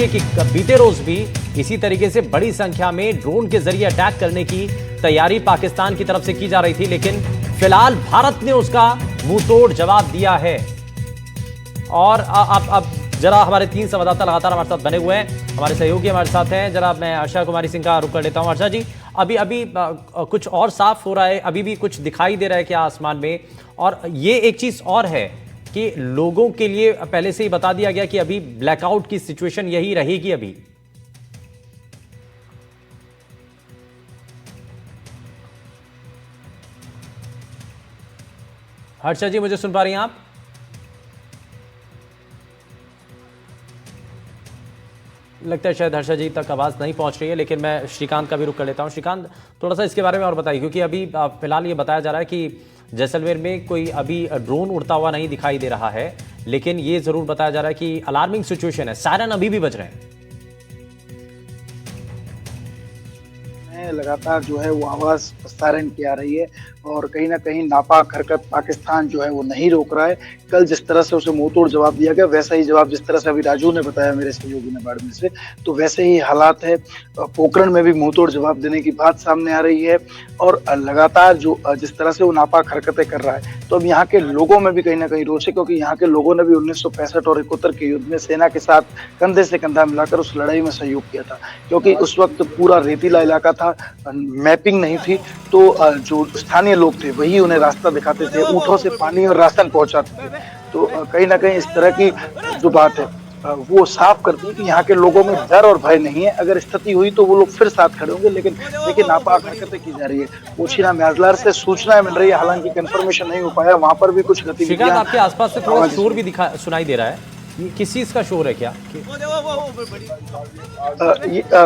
कि बीते रोज भी इसी तरीके से बड़ी संख्या में ड्रोन के जरिए अटैक करने की तैयारी पाकिस्तान की तरफ से की जा रही थी, लेकिन फिलहाल भारत ने उसका मुंहतोड़ जवाब दिया है। और अब जरा हमारे 3 संवाददाता लगातार हमारे साथ बने हुए हैं, हमारे सहयोगी हमारे साथ हैं। जरा मैं आशा कुमारी सिंह का रुख कर लेता हूं। आशा जी, अभी कुछ और साफ हो रहा है, अभी भी कुछ दिखाई दे रहा है क्या आसमान में? और ये एक चीज और है कि लोगों के लिए पहले से ही बता दिया गया कि अभी ब्लैकआउट की सिचुएशन यही रहेगी अभी। हर्षा जी, मुझे सुन पा रही हैं आप? लगता है शायद हर्षा जी तक आवाज नहीं पहुंच रही है, लेकिन मैं श्रीकांत का भी रुख कर लेता हूं। श्रीकांत, थोड़ा सा इसके बारे में और बताइए, क्योंकि अभी फिलहाल ये बताया जा रहा है कि जैसलमेर में कोई अभी ड्रोन उड़ता हुआ नहीं दिखाई दे रहा है, लेकिन ये जरूर बताया जा रहा है कि अलार्मिंग सिचुएशन है, सायरन अभी भी बज रहे हैं। लगातार जो है वो आवाज सायरन की आ रही है और कहीं ना कहीं नापाक हरकत पाकिस्तान जो है वो नहीं रोक रहा है। कल जिस तरह से उसे मुंहतोड़ जवाब दिया गया, वैसा ही जवाब जिस तरह से अभी राजू ने बताया मेरे सहयोगी ने बाड़मेर से, तो वैसे ही हालात है। पोखरण में भी मुंहतोड़ जवाब देने की बात सामने आ रही है और लगातार जो जिस तरह से वो नापाक हरकतें कर रहा है, तो अब यहाँ के लोगों में भी कहीं ना कहीं रोष है, क्योंकि यहाँ के लोगों ने भी 1965 और 71 के युद्ध में सेना के साथ कंधे से कंधा मिलाकर उस लड़ाई में सहयोग किया था, क्योंकि उस वक्त पूरा रेतीला इलाका था, मैपिंग नहीं थी, तो जो स्थानीय लोग थे वही उन्हें रास्ता दिखाते थे, ऊँटों से पानी और राशन पहुंचाते थे। तो कहीं ना कहीं इस तरह की जो बात है वो साफ करती है कि यहाँ के लोगों में डर और भय नहीं है। अगर स्थिति हुई तो वो लोग फिर साथ खड़े होंगे, लेकिन देखिए नापाक हरकतें की जा रही है। ओछीना म्याजलार से सूचना मिल रही है, हालांकि कंफर्मेशन नहीं हो पाया, वहां पर भी कुछ गतिविधियां। आपके आसपास से थोड़ा शोर भी सुनाई दे रहा है, ये किस चीज का शोर है क्या?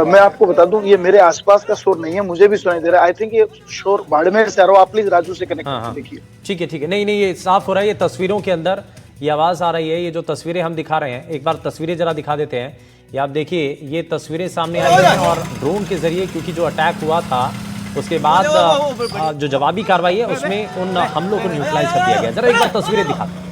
मैं आपको बता दूं, ये मेरे आसपास का शोर नहीं है, मुझे भी सुनाई दे रहा है। आई थिंक ये शोर बाड़मेर से आ रहा है। आप प्लीज राजू से कनेक्ट करके देखिए। ठीक है, नहीं, ये साफ हो रहा है। ये तस्वीरों के अंदर ये आवाज आ रही है, ये जो तस्वीरें हम दिखा रहे हैं, एक बार तस्वीरें जरा दिखा देते हैं। ये आप देखिए, ये तस्वीरें सामने आई हैं और ड्रोन के जरिए, क्योंकि जो अटैक हुआ था उसके बाद जो जवाबी कार्रवाई है उसमें उन हमलों को न्यूट्रलाइज कर दिया गया। जरा एक बार तस्वीरें दिखा दें।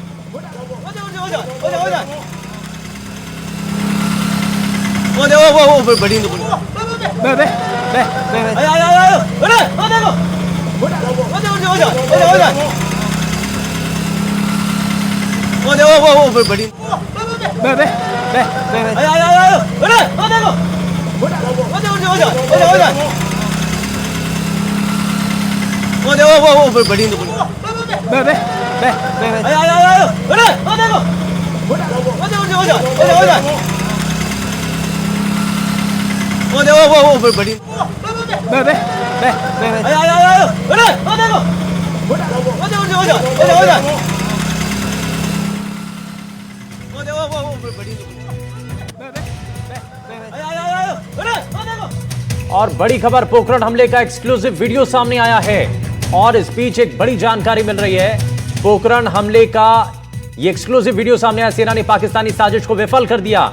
और बड़ी खबर, पोखरण हमले का एक्सक्लूसिव वीडियो सामने आया है और इस बीच एक बड़ी जानकारी मिल रही है। पोखरण हमले का ये एक्सक्लूसिव वीडियो सामने आया, सेना ने पाकिस्तानी साजिश को विफल कर दिया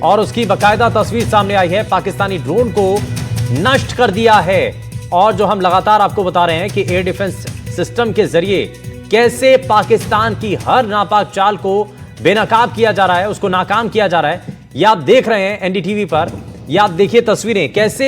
और उसकी बाकायदा तस्वीर सामने आई है। पाकिस्तानी ड्रोन को नष्ट कर दिया है और जो हम लगातार आपको बता रहे हैं कि एयर डिफेंस सिस्टम के जरिए कैसे पाकिस्तान की हर नापाक चाल को बेनकाब किया जा रहा है, उसको नाकाम किया जा रहा है। ये आप देख रहे हैं एनडीटीवी पर, ये आप देखिए तस्वीरें कैसे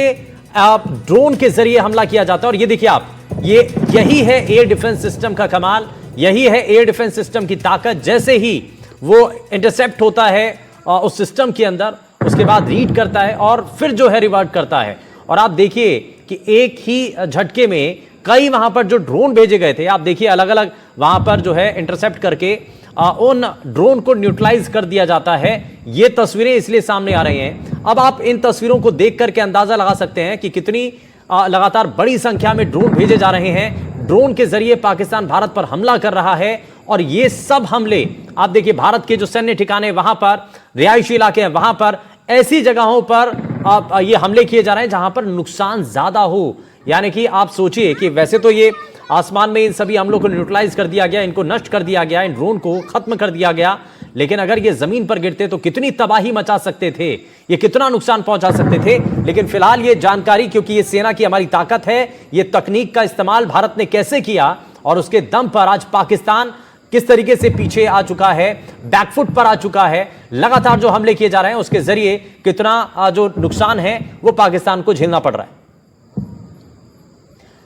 ड्रोन के जरिए हमला किया जाता है। और ये देखिए आप, यही है एयर डिफेंस सिस्टम का कमाल, यही है एयर डिफेंस सिस्टम की ताकत। जैसे ही वो इंटरसेप्ट होता है उस सिस्टम के अंदर, उसके बाद रीड करता है और फिर जो है रिवर्ट करता है। और आप देखिए कि एक ही झटके में कई वहां पर जो ड्रोन भेजे गए थे, आप देखिए अलग अलग वहां पर जो है इंटरसेप्ट करके उन ड्रोन को न्यूट्रलाइज कर दिया जाता है। ये तस्वीरें इसलिए सामने आ रही हैं। अब आप इन तस्वीरों को देख करके अंदाजा लगा सकते हैं कि कितनी लगातार बड़ी संख्या में ड्रोन भेजे जा रहे हैं। ड्रोन के जरिए पाकिस्तान भारत पर हमला कर रहा है और ये सब हमले आप देखिए, भारत के जो सैन्य ठिकाने वहां पर, रिहायशी इलाके हैं वहां पर, ऐसी जगहों पर ये हमले किए जा रहे हैं जहां पर नुकसान ज्यादा हो। यानी कि आप सोचिए कि वैसे तो ये आसमान में इन सभी हमलों को न्यूट्रलाइज कर दिया गया, इनको नष्ट कर दिया गया, इन ड्रोन को खत्म कर दिया गया, लेकिन अगर ये जमीन पर गिरते तो कितनी तबाही मचा सकते थे, ये कितना नुकसान पहुंचा सकते थे। लेकिन फिलहाल ये जानकारी, क्योंकि ये सेना की हमारी ताकत है, ये तकनीक का इस्तेमाल भारत ने कैसे किया और उसके दम पर आज पाकिस्तान किस तरीके से पीछे आ चुका है, बैकफुट पर आ चुका है, लगातार जो हमले किए जा रहे हैं उसके जरिए कितना जो नुकसान है वो पाकिस्तान को झेलना पड़ रहा है।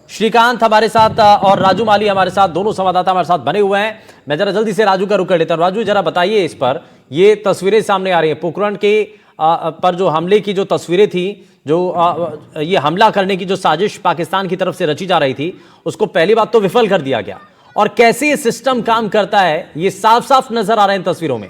श्रीकांत हमारे साथ और राजू माली हमारे साथ, दोनों संवाददाता हमारे साथ बने हुए हैं। मैं जरा जल्दी से राजू का रुख कर लेता हूं। राजू जरा बताइए, इस पर ये तस्वीरें सामने आ रही हैं पोखरण के पर जो हमले की जो तस्वीरें थी, जो ये हमला करने की जो साजिश पाकिस्तान की तरफ से रची जा रही थी, उसको पहली बात तो विफल कर दिया गया, और कैसे ये सिस्टम काम करता है ये साफ साफ नजर आ रहे हैं तस्वीरों में।